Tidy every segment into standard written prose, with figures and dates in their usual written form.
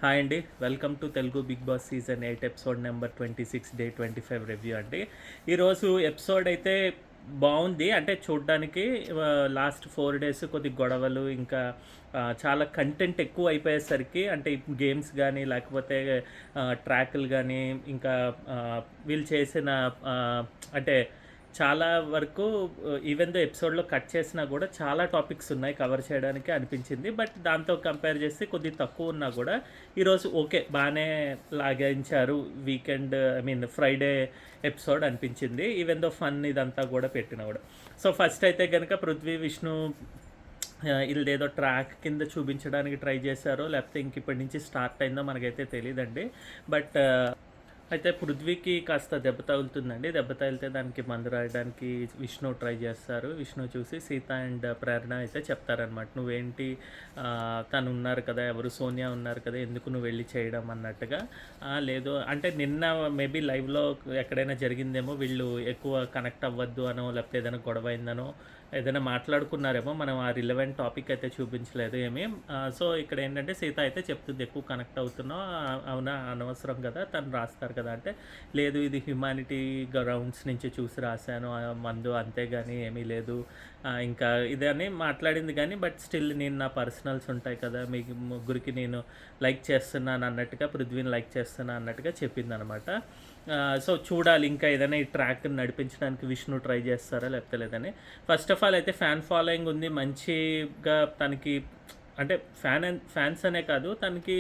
Hi అండి, welcome to Telugu Bigg Boss season 8 episode number 26 day 25 review అండి. ఈరోజు episode అయితే బాగుంది. అంటే చూడ్డానికి లాస్ట్ 4 డేస్ కొద్ది గొడవలు ఇంకా చాలా కంటెంట్ ఎక్కువ అయిపోయేసరికి అంటే గేమ్స్ కానీ లేకపోతే ట్రాక్లు కానీ ఇంకా వీళ్ళు చేసిన ఆ, అంటే చాలా వరకు ఈవెన్ దో ఎపిసోడ్లో కట్ చేసినా కూడా చాలా టాపిక్స్ ఉన్నాయి కవర్ చేయడానికి అనిపించింది. బట్ దాంతో కంపేర్ చేస్తే కొద్దిగా తక్కువ ఉన్నా కూడా ఈరోజు ఓకే బాగానే లాగించారు. Weekend I mean Friday episode అనిపించింది, ఈవెన్ దో ఫన్ ఇదంతా కూడా పెట్టినా కూడా. సో ఫస్ట్ అయితే కనుక పృథ్వీ విష్ణు వీళ్ళదేదో ట్రాక్ కింద చూపించడానికి ట్రై చేశారో లేకపోతే ఇంక ఇప్పటి నుంచి స్టార్ట్ అయిందో మనకైతే తెలియదండి. బట్ అయితే పృథ్వీకి కాస్త దెబ్బ తగులుతుందండి. దెబ్బ తగిలితే దానికి మందు రాయడానికి విష్ణు ట్రై చేస్తారు. విష్ణు చూసి సీత అండ్ ప్రేరణ అయితే చెప్తారనమాట, నువ్వేంటి తను ఉన్నారు కదా, ఎవరు సోనియా ఉన్నారు కదా, ఎందుకు నువ్వు వెళ్ళి చేయడం అన్నట్టుగా. లేదు అంటే నిన్న మేబీ లైవ్లో ఎక్కడైనా జరిగిందేమో, వీళ్ళు ఎక్కువ కనెక్ట్ అవ్వద్దు అనో లేకపోతే ఏదైనా గొడవ అయిందనో ఏదైనా మాట్లాడుకున్నారేమో, మనం ఆ రిలవెంట్ టాపిక్ అయితే చూపించలేదు ఏమీ. సో ఇక్కడ ఏంటంటే సీత అయితే చెప్తుంది, ఎక్కువ కనెక్ట్ అవుతున్నావు, అవునా అనవసరం కదా, తను రాస్తారు కదా అంటే, లేదు ఇది హ్యుమానిటీ గ్రౌండ్స్ నుంచి చూసి రాశాను మందు, అంతేగాని ఏమీ లేదు ఇంకా ఇదని మాట్లాడింది. కానీ బట్ స్టిల్ నేను నా పర్సనల్స్ ఉంటాయి కదా, మీకు ముగ్గురికి నేను లైక్ చేస్తున్నాను అన్నట్టుగా, పృథ్వీని లైక్ చేస్తున్నా అన్నట్టుగా చెప్పింది అనమాట. సో చూడాలి ఇంకా ఏదైనా ఈ ట్రాక్ నడిపించడానికి విష్ణు ట్రై చేస్తారా లేకపోతే లేదని. ఫస్ట్ ఆఫ్ ఆల్ అయితే ఫ్యాన్ ఫాలోయింగ్ ఉంది మంచిగా తనకి, అంటే ఫ్యాన్స్ అనే కాదు తనకి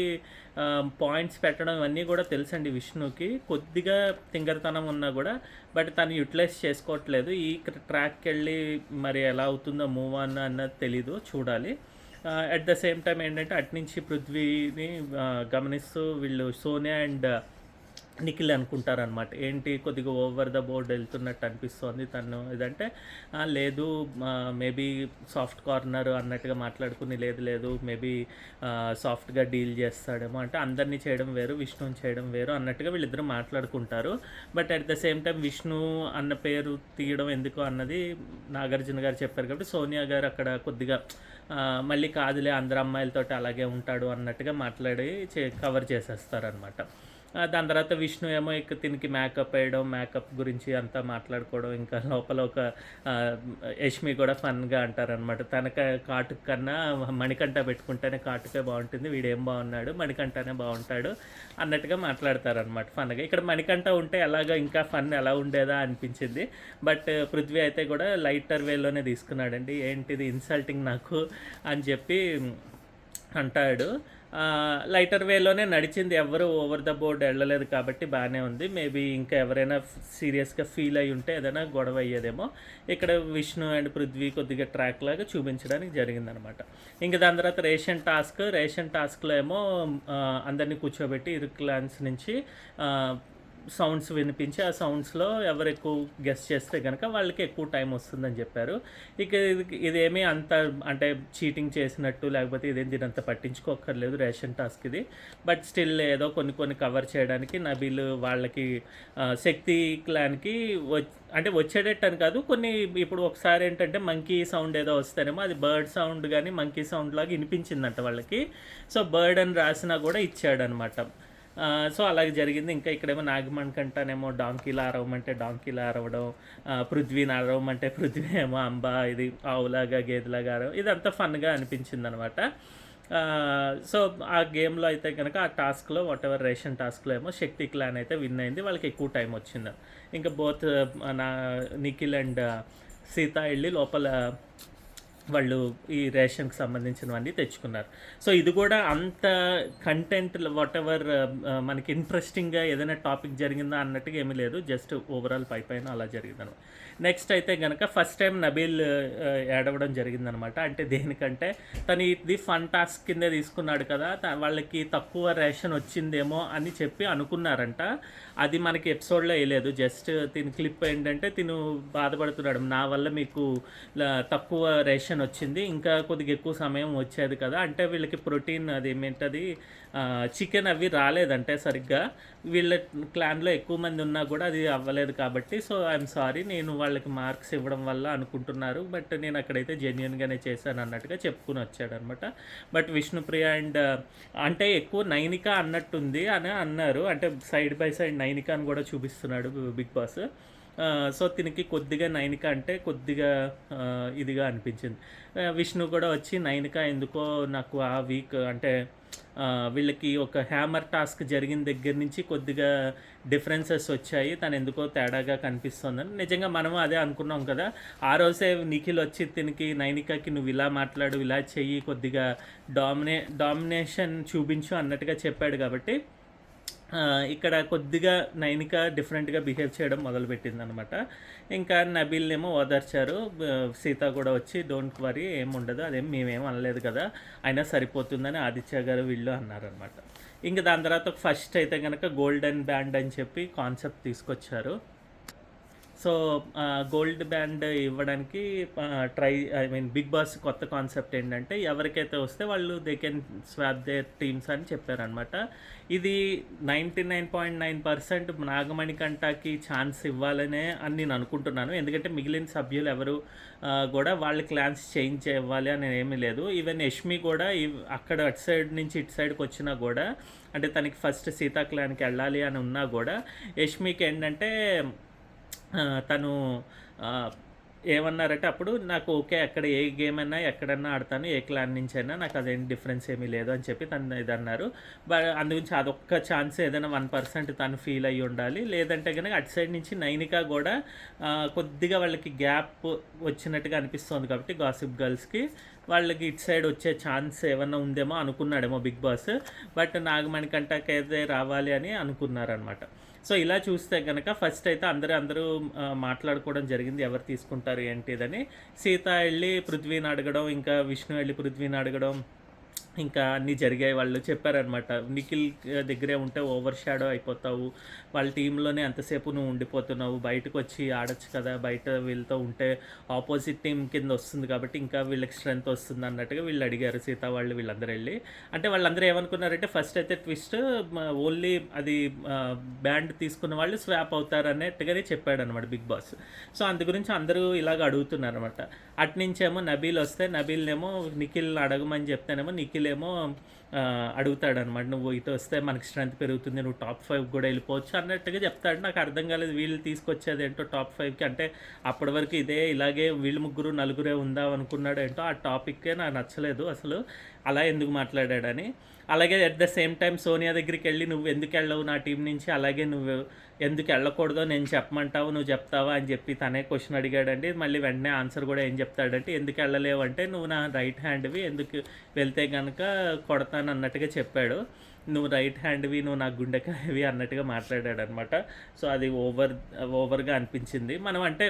పాయింట్స్ పెట్టడం ఇవన్నీ కూడా తెలుసండి విష్ణుకి. కొద్దిగా తింగరతనం ఉన్నా కూడా బట్ తను యూటిలైజ్ చేసుకోవట్లేదు. ఈ ట్రాక్కి వెళ్ళి మరి ఎలా అవుతుందో మూవ్ ఆన్ అన్నది తెలీదు, చూడాలి. అట్ ద సేమ్ టైం ఏంటంటే అట్నుంచి పృథ్వీని గమనిస్తూ వీళ్ళు సోనియా అండ్ నిఖిల్ అనుకుంటారనమాట, ఏంటి కొద్దిగా ఓవర్ ద బోర్డ్ వెళ్తున్నట్టు అనిపిస్తోంది తను ఇదంటే, లేదు మేబీ సాఫ్ట్ కార్నర్ అన్నట్టుగా మాట్లాడుకుని, లేదు లేదు మేబీ సాఫ్ట్గా డీల్ చేస్తాడేమో, అంటే అందరినీ చేయడం వేరు విష్ణుని చేయడం వేరు అన్నట్టుగా వీళ్ళిద్దరూ మాట్లాడుకుంటారు. But at the same time Vishnu అన్న పేరు తీయడం ఎందుకు అన్నది నాగార్జున గారు చెప్పారు కాబట్టి సోనియా గారు అక్కడ కొద్దిగా మళ్ళీ కాదులే అందరు అమ్మాయిలతోటి అలాగే ఉంటాడు అన్నట్టుగా మాట్లాడి కవర్ చేసేస్తారనమాట. దాని తర్వాత విష్ణు ఏమో ఇక దీనికి మేకప్ వేయడం, మేకప్ గురించి అంతా మాట్లాడుకోవడం, ఇంకా లోపల ఒక యష్మి కూడా ఫన్గా అంటారనమాట, తనక కాటుక కన్నా మణికంఠ పెట్టుకుంటేనే కాటుకే బాగుంటుంది, వీడేం బాగున్నాడు మణికంఠనే బాగుంటాడు అన్నట్టుగా మాట్లాడతారనమాట ఫన్గా. ఇక్కడ మణికంఠ ఉంటే ఎలాగో ఇంకా ఫన్ ఎలా ఉండేదా అనిపించింది. బట్ పృథ్వీ అయితే కూడా లైటర్ వేలోనే తీసుకున్నాడండి, ఏంటిది ఇన్సల్టింగ్ నాకు అని చెప్పి అంటాడు. లైటర్ వేలోనే నడిచింది, ఎవరు ఓవర్ ద బోర్డ్ వెళ్ళలేదు కాబట్టి బాగానే ఉంది. మేబీ ఇంకా ఎవరైనా సీరియస్గా ఫీల్ అయ్యి ఉంటే ఏదైనా గొడవ అయ్యేదేమో. ఇక్కడ విష్ణు అండ్ పృథ్వీ కొద్దిగా ట్రాక్ లాగా చూపించడానికి జరిగిందనమాట. ఇంకా దాని తర్వాత రేషన్ టాస్క్లో ఏమో అందరినీ కూర్చోబెట్టి ఇరుక్లాన్స్ నుంచి సౌండ్స్ వినిపించి ఆ సౌండ్స్లో ఎవరు ఎక్కువ గెస్ట్ చేస్తే కనుక వాళ్ళకి ఎక్కువ టైం వస్తుందని చెప్పారు. ఇక ఇదేమీ అంత అంటే చీటింగ్ చేసినట్టు లేకపోతే ఇదేం దీనంత పట్టించుకోక్కర్లేదు రేషన్ టాస్క్ ఇది. బట్ స్టిల్ ఏదో కొన్ని కవర్ చేయడానికి నబీల్ వాళ్ళకి శక్తి క్లాన్కి అంటే వచ్చేటట్టు అని కాదు, కొన్ని ఇప్పుడు ఒకసారి ఏంటంటే మంకీ సౌండ్ ఏదో వస్తేనేమో అది బర్డ్ సౌండ్ కానీ మంకీ సౌండ్ లాగా వినిపించిందంట వాళ్ళకి. సో బర్డ్ అని రాసినా కూడా ఇచ్చాడనమాట. సో అలాగే జరిగింది. ఇంకా ఇక్కడేమో నాగమణికంటనేమో డాంకీలా అరవమంటే డాంకీలా అరవడం, పృథ్వీని అరవమంటే పృథ్వీ ఏమో అంబా ఇది ఆవులాగా గేదెలాగా అరవ, ఇదంతా ఫన్గా అనిపించింది అనమాట. సో ఆ గేమ్లో అయితే కనుక ఆ టాస్క్లో వాటెవర్ రేషన్ టాస్క్లో ఏమో శక్తి క్లాన్ అయితే విన్ అయింది, వాళ్ళకి ఎక్కువ టైం వచ్చింది. ఇంకా బోత్ నిఖిల్ అండ్ సీత వెళ్ళి లోపల వాళ్ళు ఈ రేషన్కి సంబంధించినవన్నీ తెచ్చుకున్నారు. సో ఇది కూడా అంత కంటెంట్ వాట్ ఎవర్ మనకి ఇంట్రెస్టింగ్గా ఏదైనా టాపిక్ జరిగిందా అన్నట్టుగా ఏమీ లేదు, జస్ట్ ఓవరాల్ పైన అలా జరిగిందనమాట. నెక్స్ట్ అయితే కనుక ఫస్ట్ టైం నబీల్ ఏడవడం జరిగిందనమాట. అంటే దేనికంటే తను ఇది ఫన్ టాస్క్ కిందే తీసుకున్నాడు కదా, వాళ్ళకి తక్కువ రేషన్ వచ్చిందేమో అని చెప్పి అనుకున్నారంట. అది మనకి ఎపిసోడ్లో వేయలేదు, జస్ట్ తిని క్లిప్ ఏంటంటే తిను బాధపడుతున్నాడు, నా వల్ల మీకు తక్కువ రేషన్ ఇంజెక్షన్ వచ్చింది. ఇంకా కొద్దిగా ఎక్కువ సమయం వచ్చేది కదా! అంటే వీళ్ళకి ప్రోటీన్ అదేమేంటది చికెన్ అవి రాలేదంటే సరిగ్గా. వీళ్ళ క్లాన్‌లో ఎక్కువ మంది ఉన్నా గూడా అది అవ్వలేదు కాబట్టి, సో, ఐయామ్ సారీ. నేను వాళ్ళకి మార్క్స్ ఇవ్వడం వల్ల అనుకుంటున్నారు. బట్ నేను అక్కడైతే జెన్యూన్‌గానే చేశానన్నట్టుగా చెప్పుకొనొచ్చాడనమాట. బట్ విష్ణుప్రియ అండ్ అంటే ఎక్కువ నైనిక అన్నట్టుంది అని అన్నారు. అంటే సైడ్ బై సైడ్ నైనికాని గూడా చూపిస్తున్నాడు బిగ్ బాస్. సో, తినికి కొద్దిగా నైనిక అంటే కొద్దిగా ఇదిగా అనిపించింది. విష్ణు కూడా వచ్చి నైనిక ఎందుకో నాకు ఆ వీక్ అంటే వీళ్ళకి ఒక హ్యామర్ టాస్క్ జరిగిన దగ్గర నుంచి కొద్దిగా డిఫరెన్సెస్ వచ్చాయి. తను ఎందుకో తేడాగా కనిపిస్తోందని. నిజంగా మనము అదే అనుకున్నాం కదా! ఆ రోజే నిఖిల్ వచ్చి తినికి నైనికకి నువ్వు ఇలా మాట్లాడు, ఇలా చెయ్యి, కొద్దిగా డామినేషన్ చూపించు అన్నట్టుగా చెప్పాడు కాబట్టి ఇక్కడ కొద్దిగా నైనిక డిఫరెంట్‌గా బిహేవ్ చేయడం మొదలుపెట్టిందనమాట. ఇంకా నబీల్‌నేమో ఓదార్చారు. సీత కూడా వచ్చి డోంట్ వరీ ఏముండదు. అదేం మేమేం అనలేదు కదా! అయినా సరిపోతుందని ఆదిత్య గారు వీళ్ళు అన్నారనమాట. ఇంక దాని తర్వాత ఫస్ట్ అయితే గనక గోల్డెన్ బ్యాండ్ అని చెప్పి కాన్సెప్ట్ తీసుకొచ్చారు. సో, గోల్డ్ బ్యాండ్ ఇవ్వడానికి బిగ్ బాస్ కొత్త కాన్సెప్ట్ ఏంటంటే ఎవరికైతే వస్తే వాళ్ళు they can swap their teams అని చెప్పారనమాట. ఇది 99.9% నాగమణికంటకి ఛాన్స్ ఇవ్వాలనే అని నేను అనుకుంటున్నాను. ఎందుకంటే మిగిలిన సభ్యులు ఎవరు కూడా వాళ్ళ క్లాన్స్ చేంజ్ ఇవ్వాలి అని ఏమీ లేదు. ఈవెన్ యష్మి కూడా అక్కడ అటు సైడ్ నుంచి ఇటు సైడ్కి వచ్చినా కూడా, అంటే తనకి ఫస్ట్ సీతా క్లాన్కి వెళ్ళాలి అని ఉన్నా కూడా యష్మికి ఏంటంటే తను ఏమన్నారంటే అప్పుడు నాకు ఓకే, అక్కడ ఏ గేమ్ అయినా ఎక్కడన్నా ఆడతాను, ఏ క్లాన్ నుంచి అయినా నాకు అదేం డిఫరెన్స్ ఏమీ లేదు అని చెప్పి తను ఇది అన్నారు. అందుగురించి అదొక్క ఛాన్స్ ఏదైనా 1% తను ఫీల్ అయ్యి ఉండాలి. లేదంటే కనుక అటు సైడ్ నుంచి నైనిక కూడా కొద్దిగా వాళ్ళకి గ్యాప్ వచ్చినట్టుగా అనిపిస్తుంది కాబట్టి గాసిప్ గర్ల్స్కి వాళ్ళకి ఇటు సైడ్ వచ్చే ఛాన్స్ ఏమన్నా ఉందేమో అనుకున్నాడేమో బిగ్ బాస్. బట్ నాగమణికంటకైతే రావాలి అని అనుకున్నారనమాట. సో, ఇలా చూస్తే కనుక ఫస్ట్ అయితే అందరూ మాట్లాడుకోవడం జరిగింది ఎవరు తీసుకుంటారు ఏంటిదని. సీత వెళ్ళి పృథ్వీని అడగడం, ఇంకా విష్ణు వెళ్ళి పృథ్వీని అడగడం, ఇంకా అన్నీ జరిగాయి. వాళ్ళు చెప్పారనమాట, నిఖిల్ దగ్గరే ఉంటే ఓవర్ షాడో అయిపోతావు, వాళ్ళ టీంలోనే అంతసేపు నువ్వు ఉండిపోతున్నావు, బయటకు వచ్చి ఆడొచ్చు కదా, బయట వీళ్ళతో ఉంటే ఆపోజిట్ టీం కింద వస్తుంది కాబట్టి ఇంకా వీళ్ళకి స్ట్రెంత్ వస్తుంది అన్నట్టుగా వీళ్ళు అడిగారు సీత వాళ్ళు వీళ్ళందరూ వెళ్ళి. అంటే వాళ్ళందరూ ఏమనుకున్నారంటే ఫస్ట్ అయితే ట్విస్ట్ ఓన్లీ అది బ్యాండ్ తీసుకున్న వాళ్ళు స్వాప్ అవుతారు అన్నట్టుగానే చెప్పాడు అనమాట బిగ్ బాస్. సో, అందు గురించి అందరూ ఇలాగ అడుగుతున్నారు అనమాట. అట్నుంచేమో నబీల్ వస్తే నబీల్నేమో నిఖిల్ అడగమని చెప్తేనేమో నిఖిల్ ఏమో అడుగుతాడనమాట, నువ్వు ఇటు వస్తే మనకి స్ట్రెంత్ పెరుగుతుంది, నువ్వు టాప్ 5 కూడా వెళ్ళిపోవచ్చు అన్నట్టుగా చెప్తాడు. నాకు అర్థం కాలేదు వీళ్ళు తీసుకొచ్చేది ఏంటో టాప్ 5కి. అంటే అప్పటి వరకు ఇలాగే వీళ్ళు ముగ్గురు నలుగురే ఉందాం అనుకున్నాడు ఏంటో, ఆ టాపిక్కే నాకు నచ్చలేదు అసలు, అలా ఎందుకు మాట్లాడాడని. అలాగే at the same time Sonia దగ్గరికి వెళ్ళి నువ్వు ఎందుకు వెళ్ళవు నా టీం నుంచి, అలాగే నువ్వు ఎందుకు వెళ్ళకూడదో నేను చెప్పమంటావు, నువ్వు చెప్తావా అని చెప్పి తనే క్వశ్చన్ అడిగాడండి. మళ్ళీ వెంటనే ఆన్సర్ కూడా ఏం చెప్తాడంటే, ఎందుకు వెళ్ళలేవు అంటే నువ్వు నా రైట్ హ్యాండ్వి, ఎందుకు వెళ్తే కనుక కొడతాను అన్నట్టుగా చెప్పాడు. నువ్వు రైట్ హ్యాండ్వి, నువ్వు నా గుండెకాయవి అన్నట్టుగా మాట్లాడాడు అనమాట. సో, అది ఓవర్గా అనిపించింది. మనం అంటే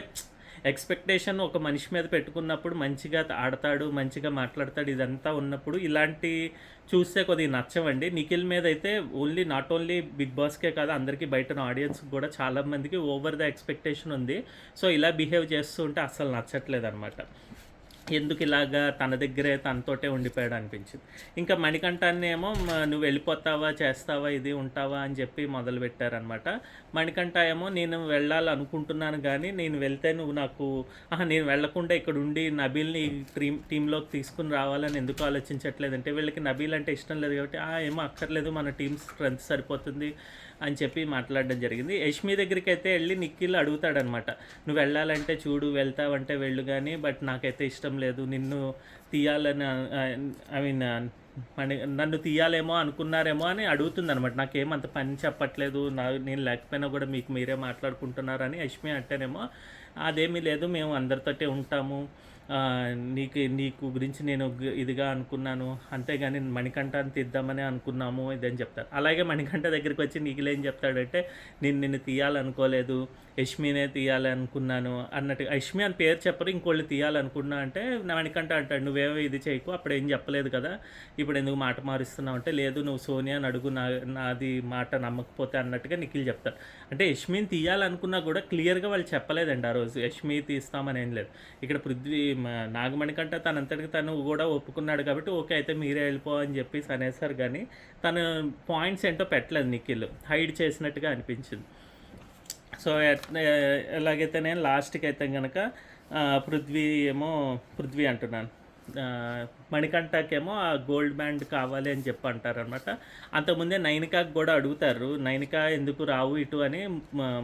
ఎక్స్పెక్టేషన్ ఒక మనిషి మీద పెట్టుకున్నప్పుడు మంచిగా ఆడతాడు, మంచిగా మాట్లాడతాడు, ఇదంతా ఉన్నప్పుడు ఇలాంటి చూస్తే కొద్దిగా నచ్చవండి. నిఖిల్ మీద అయితే నాట్ ఓన్లీ బిగ్ బాస్కే కాదు, అందరికీ బయట ఆడియన్స్కి కూడా చాలామందికి ఓవర్ ద ఎక్స్పెక్టేషన్ ఉంది. సో, ఇలా బిహేవ్ చేస్తూ ఉంటే అస్సలు నచ్చట్లేదు అనమాట. ఎందుకు ఇలాగా తన దగ్గరే తనతోటే ఉండిపోయాడు అనిపించింది. ఇంకా మణికంఠాన్ని ఏమో నువ్వు వెళ్ళిపోతావా, చేస్తావా, ఇది ఉంటావా అని చెప్పి మొదలుపెట్టారనమాట. మణికంఠ ఏమో నేను వెళ్ళాలనుకుంటున్నాను కానీ నేను వెళ్తే నువ్వు నాకు నేను వెళ్లకుండా ఇక్కడ ఉండి నబీల్ని టీంలోకి తీసుకుని రావాలని ఎందుకు ఆలోచించట్లేదంటే, వీళ్ళకి నబీల్ అంటే ఇష్టం లేదు కాబట్టి ఏమో అక్కర్లేదు, మన టీం స్ట్రెంత్ సరిపోతుంది అని చెప్పి మాట్లాడడం జరిగింది. యష్మి దగ్గరికి అయితే వెళ్ళి నిఖిల్ అడుగుతాడనమాట, నువ్వు వెళ్ళాలంటే చూడు, వెళ్తావంటే వెళ్ళు కానీ బట్ నాకైతే ఇష్టం లేదు, నిన్ను తీయాలని నన్ను తీయాలేమో అనుకున్నారేమో అని అడుగుతుందనమాట. నాకేమంత పని చెప్పట్లేదు, నేను లేకపోయినా కూడా మీకు మీరే మాట్లాడుకుంటున్నారని యష్మి అంటేనేమో, అదేమీ లేదు, మేము అందరితోటే ఉంటాము, నీకు గురించి నేను ఇదిగా అనుకున్నాను, అంతేగాని మణికంఠని తీద్దామని అనుకున్నాము ఇదని చెప్తారు. అలాగే మణికంఠ దగ్గరికి వచ్చి నిఖిల్ ఏం చెప్తాడంటే, నిన్ను తీయాలనుకోలేదు, యష్మినే తీయాలనుకున్నాను అన్నట్టు. యష్మి అని పేరు చెప్పరు, ఇంకోళ్ళు తీయాలనుకున్నా అంటే మణికంఠ అంటాడు, నువ్వేమో ఇది చేయకు, అప్పుడు ఏం చెప్పలేదు కదా, ఇప్పుడు ఎందుకు మాట మారుస్తున్నావు అంటే, లేదు నువ్వు సోనియాని అడుగు, నాది మాట నమ్మకపోతే అన్నట్టుగా నిఖిల్ చెప్తాడు. అంటే యష్మిని తీయాలనుకున్నా కూడా క్లియర్గా వాళ్ళు చెప్పలేదండి ఆ రోజు యష్మి తీస్తామని ఏం లేదు. ఇక్కడ నాగమణికంట తనంతటికి తను కూడా ఒప్పుకున్నాడు కాబట్టి ఓకే అయితే మీరే వెళ్ళిపో అని చెప్పేసి అనేసారు, కానీ తను పాయింట్స్ ఏంటో పెట్టలేదు, నిఖిల్ హైడ్ చేసినట్టుగా అనిపించింది. సో ఎలాగైతే నేను లాస్ట్కి అయితే కనుక పృథ్వీ అంటున్నాను, మణికంఠకేమో ఆ గోల్డ్ బ్యాండ్ కావాలి అని చెప్పి అంటారనమాట. అంతకుముందే నైనికాకి కూడా అడుగుతారు, నైనిక ఎందుకు రావు ఇటు అని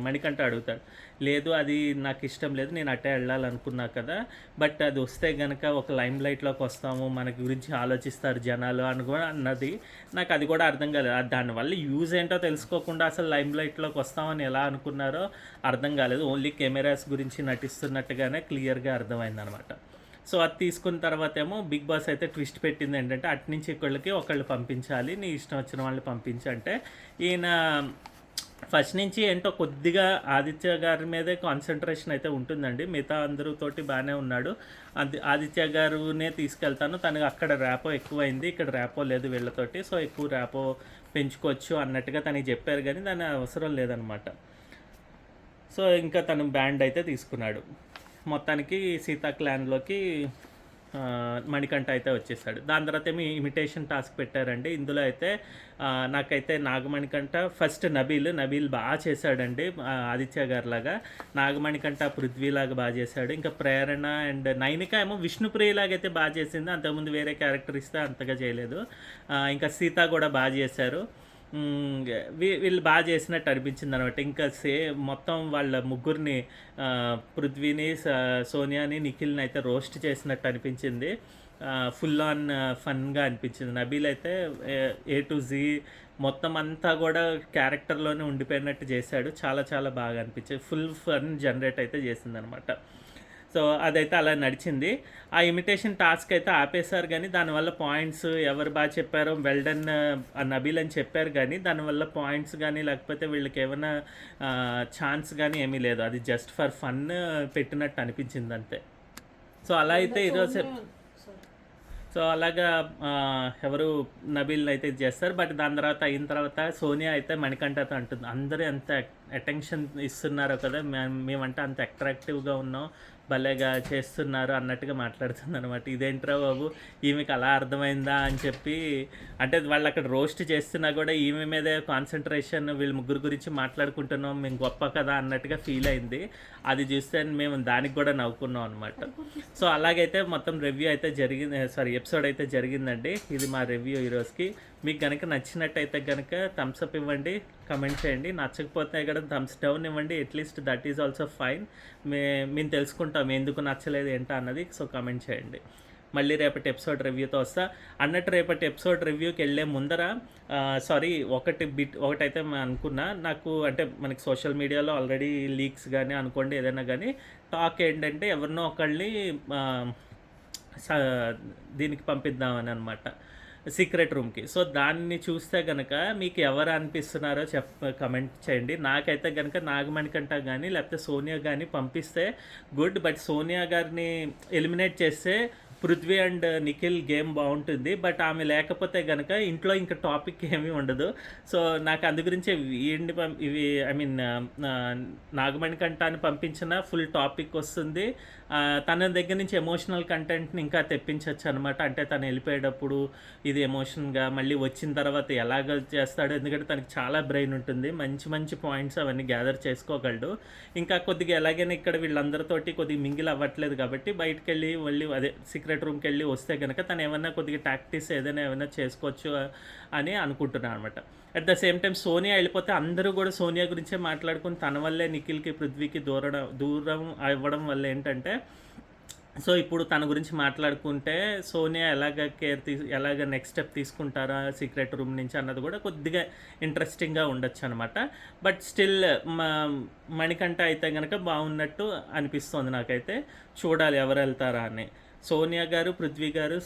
మణికంఠ అడుగుతాడు. లేదు అది నాకు ఇష్టం లేదు, నేను అట్టే వెళ్ళాలనుకున్నా కదా, బట్ అది వస్తే కనుక ఒక లైమ్ లైట్లోకి వస్తాము, మన గురించి ఆలోచిస్తారు జనాలు అని కూడా అన్నది. నాకు అది కూడా అర్థం కాలేదు, దానివల్ల యూజ్ ఏంటో తెలుసుకోకుండా అసలు లైమ్ లైట్లోకి వస్తామని ఎలా అనుకున్నారో అర్థం కాలేదు. ఓన్లీ కెమెరాస్ గురించి నటిస్తున్నట్టుగానే క్లియర్గా అర్థమైంది అనమాట. సో అది తీసుకున్న తర్వాత ఏమో బిగ్ బాస్ అయితే ట్విస్ట్ పెట్టింది ఏంటంటే అట్నుంచి ఒకళ్ళు పంపించాలి, నీ ఇష్టం వచ్చిన వాళ్ళని పంపించంటే ఈయన ఫస్ట్ నుంచి ఏంటో కొద్దిగా ఆదిత్య గారి మీదే కాన్సన్ట్రేషన్ అయితే ఉంటుందండి, మిగతా అందరితోటి బాగానే ఉన్నాడు, ఆదిత్య గారునే తీసుకెళ్తాను, తనకు అక్కడ ర్యాపో ఎక్కువైంది, ఇక్కడ ర్యాపో లేదు వీళ్ళతోటి, సో ఎక్కువ ర్యాపో పెంచుకోవచ్చు అన్నట్టుగా తనకి చెప్పారు, కానీ దాని అవసరం లేదనమాట. సో ఇంకా తను బ్యాండ్ అయితే తీసుకున్నాడు. మొత్తానికి సీతా క్లాన్లోకి మణికంఠ అయితే వచ్చేసాడు. దాని తర్వాత ఏమి ఇమిటేషన్ టాస్క్ పెట్టారండి. ఇందులో అయితే నాకైతే నాగమణికంఠ ఫస్ట్ నబీల్ బాగా చేశాడండి, ఆదిత్య గారి లాగా. నాగమణికంఠ పృథ్వీలాగా బాగా చేశాడు. ఇంకా ప్రేరణ అండ్ నైనిక ఏమో విష్ణుప్రియలాగా అయితే బాగా చేసింది, అంతకుముందు వేరే క్యారెక్టర్ ఇస్తే అంతగా చేయలేదు. ఇంకా సీత కూడా బాగా చేశారు. వీళ్ళు బాగా చేసినట్టు అనిపించింది అనమాట. ఇంకా మొత్తం వాళ్ళ ముగ్గురిని, పృథ్వీని, సోనియాని, నిఖిల్ని అయితే రోస్ట్ చేసినట్టు అనిపించింది. ఫుల్ ఆన్ ఫన్గా అనిపించింది. నబీల్ అయితే A to Z మొత్తం అంతా కూడా క్యారెక్టర్లోనే ఉండిపోయినట్టు చేశాడు, చాలా చాలా బాగా అనిపించింది. ఫుల్ ఫన్ జనరేట్ అయితే చేసిందనమాట. సో అదైతే అలా నడిచింది. ఆ ఇమిటేషన్ టాస్క్ అయితే ఆపేశారు, కానీ దానివల్ల పాయింట్స్ ఎవరు బాగా చెప్పారో వెల్డన్ నబీల్ అని చెప్పారు, కానీ దానివల్ల పాయింట్స్ కానీ లేకపోతే వీళ్ళకి ఏమైనా ఛాన్స్ కానీ ఏమీ లేదు, అది జస్ట్ ఫర్ ఫన్ పెట్టినట్టు అనిపించింది అంతే. సో అలా అయితే ఈరోజు అలాగా ఎవరు నబీల్ అయితే ఇది చేస్తారు. బట్ దాని తర్వాత అయిన తర్వాత సోనియా అయితే మణికంఠతో అంటుంది, అందరూ ఎంత అటెన్షన్ ఇస్తున్నారో కదా, మేమంటే అంత అట్రాక్టివ్గా ఉన్నాం, భలేగా చేస్తున్నారు అన్నట్టుగా మాట్లాడుతుంది అనమాట. ఇదేంట్రా బాబు, ఈమెకి అలా అర్థమైందా అని చెప్పి, అంటే వాళ్ళు అక్కడ రోస్ట్ చేస్తున్నా కూడా ఈమె మీదే కాన్సన్ట్రేషన్, వీళ్ళ ముగ్గురు గురించి మాట్లాడుకుంటున్నాం, మేము గొప్ప కదా అన్నట్టుగా ఫీల్ అయింది. అది చూస్తే మేము దానికి కూడా నవ్వుకున్నాం అనమాట. సో అలాగైతే మొత్తం రివ్యూ అయితే ఎపిసోడ్ అయితే జరిగిందండి. ఇది మా రివ్యూ ఈరోజుకి. మీకు కనుక నచ్చినట్టయితే కనుక థమ్స్ అప్ ఇవ్వండి, కమెంట్ చేయండి. నచ్చకపోతే కూడా థమ్స్ డౌన్ ఇవ్వండి, at least that is also fine. మేము తెలుసుకుంటాం ఎందుకు నచ్చలేదు ఏంటో అన్నది. సో కమెంట్ చేయండి. మళ్ళీ రేపటి ఎపిసోడ్ రివ్యూతో వస్తా అన్నట్టు. రేపటి ఎపిసోడ్ రివ్యూకి వెళ్ళే ముందర ఒకటైతే అనుకున్నా, నాకు అంటే మనకి సోషల్ మీడియాలో ఆల్రెడీ లీక్స్ కానీ అనుకోండి ఏదైనా కానీ టాక్ ఏంటంటే ఎవరినో ఒకళ్ళని దీనికి పంపిద్దామని అనమాట, సీక్రెట్ రూమ్కి. సో దాన్ని చూస్తే కనుక మీకు ఎవరు అనిపిస్తున్నారో కమెంట్ చేయండి. నాకైతే కనుక నాగమణికంఠ కానీ లేకపోతే సోనియా కానీ పంపిస్తే గుడ్, బట్ సోనియా గారిని ఎలిమినేట్ చేస్తే పృథ్వీ అండ్ నిఖిల్ గేమ్ బాగుంటుంది. బట్ ఆమె లేకపోతే కనుక ఇంట్లో ఇంకా టాపిక్ ఏమీ ఉండదు. సో నాకు అందు గురించే ఇవి నాగమణికంఠాన్ని పంపించిన ఫుల్ టాపిక్ వస్తుంది. తన దగ్గర నుంచి ఎమోషనల్ కంటెంట్ని ఇంకా తెప్పించవచ్చు అనమాట. అంటే తను వెళ్ళిపోయేటప్పుడు ఇది ఎమోషన్గా, మళ్ళీ వచ్చిన తర్వాత ఎలాగ చేస్తాడు, ఎందుకంటే తనకి చాలా బ్రెయిన్ ఉంటుంది, మంచి మంచి పాయింట్స్ అవన్నీ గ్యాదర్ చేసుకోగలడు. ఇంకా కొద్దిగా ఎలాగైనా ఇక్కడ వీళ్ళందరితోటి కొద్దిగా మింగిల్ అవ్వట్లేదు కాబట్టి బయటకు వెళ్ళి మళ్ళీ సీక్రెట్ రూమ్కి వెళ్ళి వస్తే కనుక తను ఏమన్నా కొద్దిగా టాక్టిక్స్ ఏమైనా చేసుకోవచ్చు అని అనుకుంటున్నాను అనమాట. At the same time Sonia వెళ్ళిపోతే అందరూ కూడా సోనియా గురించే మాట్లాడుకుని తన వల్లే నిఖిల్కి పృథ్వీకి దూరం అవ్వడం వల్ల ఏంటంటే, సో ఇప్పుడు తన గురించి మాట్లాడుకుంటే సోనియా ఎలాగ నెక్స్ట్ స్టెప్ తీసుకుంటారా సీక్రెట్ రూమ్ నుంచి అన్నది కూడా కొద్దిగా ఇంట్రెస్టింగ్గా ఉండొచ్చు అనమాట. బట్ స్టిల్ మణికంఠ అయితే కనుక బాగున్నట్టు అనిపిస్తుంది నాకైతే. చూడాలి ఎవరు వెళ్తారా అని. సోనియా గారు, పృథ్వీ గారు,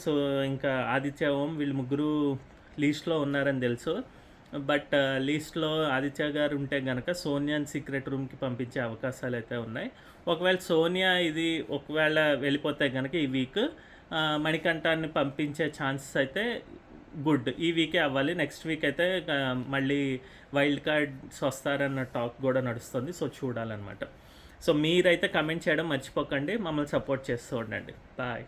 ఇంకా ఆదిత్య ఓం వీళ్ళు ముగ్గురు లీస్ట్లో ఉన్నారని తెలుసు. బట్ లీస్ట్లో ఆదిత్య గారు ఉంటే కనుక సోనియాని సీక్రెట్ రూమ్కి పంపించే అవకాశాలు అయితే ఉన్నాయి. ఒకవేళ సోనియా ఒకవేళ వెళ్ళిపోతే కనుక ఈ వీక్ మణికంఠాన్ని పంపించే ఛాన్సెస్ అయితే గుడ్, ఈ వీకే అవ్వాలి. నెక్స్ట్ వీక్ అయితే మళ్ళీ వైల్డ్ కార్డ్స్ వస్తారన్న టాక్ కూడా నడుస్తుంది. సో చూడాలన్నమాట. సో మీరైతే కమెంట్ చేయడం మర్చిపోకండి, మమ్మల్ని సపోర్ట్ చేస్తూ ఉండండి. బాయ్.